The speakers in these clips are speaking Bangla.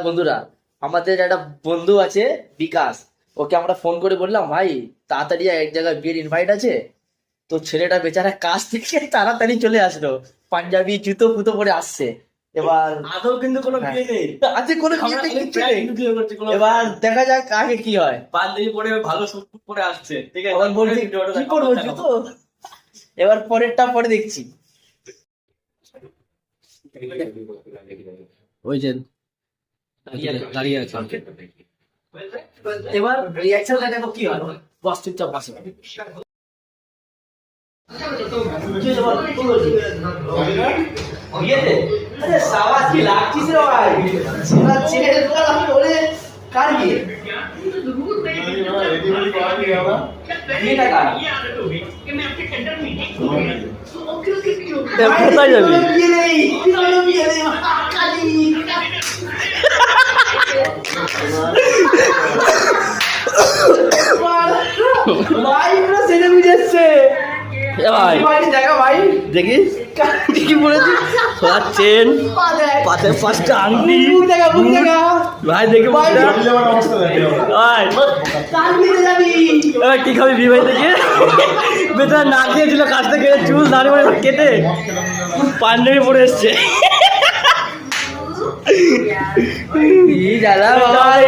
বন্ধুরা, আমাদের একটা বন্ধু আছে বিকাশ। ওকে আমরা ফোন করে বললাম, ভাই তাড়াতাড়ি এক জায়গায় বিয়ের ইনভাইট আছে। তো ছেলেটা বেচারা কাজ থেকে তাড়াতাড়ি চলে আসলো, পাঞ্জাবি জুতো ফুতো পরে আসছে। এবার আদৌ কিন্তু কোনো হ্যাঁ, বিয়ে নেই। আজকে কোনো বিয়ে আমরা নেই, খালি কিচ্ছু prank নেই। video করছি, কোনো এবার দেখা যাক আগে কি হয়। পাঞ্জাবি পরে ভালো স্যুট পরে আসছে, ঠিক আছে? আবার বলছি ভিডিওটা কি দেখাবো, করবো দেখাবো। জুতো। এবার পরেরটা পরে দেখছি। ওই যে দাঁড়িয়ে আছে। এবার রিয়াকশনটা দেখো কি হয়। বস চুপচাপ বসে। বিয়েতে আরে সাবাস কি লাগছিস রে ভাই। সেটা ছেড়ে দিলাম আমি বলে কার বিয়ে? বিয়েটা কার? কোথায় যাবি? বিয়ে নেই, বিয়ে নেই, কালি। ভাই পুরো সেজে বুঝেছে। ভাই দেখা ভাই দেখিস কি বলেছি, সোনার চেন, পাতে পাঁচটা আংটি। মুখ দেখা, মুখ দেখা। ভাই দেখে ভাই, ভাই কার বিয়ে যাবি? এবার কি খাবি বিয়ে বাড়িতে গিয়ে? বেচারা না খেয়েছিল, কাছ থেকে চুল দাঁড়িয়ে পড়ে কেটে পাঞ্জাবি পরে এসছে। কি জ্বালা ভাই।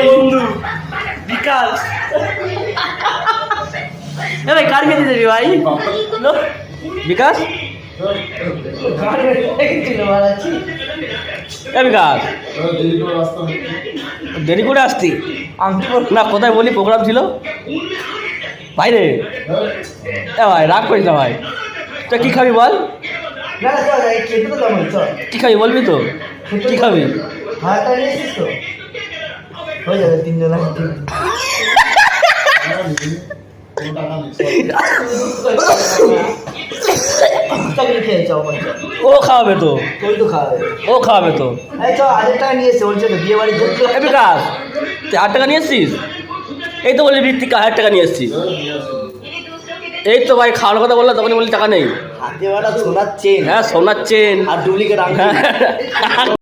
বিকাশ ভাই কার খেতে যাবি ভাই? বিকাশ বিকাশ দেরি করে আসতি না? কোথায় বলি প্রোগ্রাম ছিল বাইরে। ভাই রাগ করিস না ভাই, তা কি খাবি বল? না না চল, এই খেতে তো যাবো, চল। কি খাবি বলবি তো? কি খাবি? ভাতটা নিয়ে এসেছিস তো? হয়ে যাবে তিনজন খেয়ে যাও ভাই, চল। ও খাওয়াবে তো, তুই তো খাওয়াবে। ও খাওয়াবে তো। এই চল, 1000 টাকা নিয়ে এসে বলছে তো বিয়ে বাড়ি দেখতে। বিকাশ তুই 8 টাকা নিয়ে এসছিস? এই তো বলি ঋত্বিক 1000 টাকা নিয়ে এসছিস। এই তো ভাই খাওয়ার কথা বললাম তখনই বলি টাকা নেই। হাতে বাড়া সোনার চেন হ্যাঁ সোনার চেন আর ডুপ্লিকেট আংটি।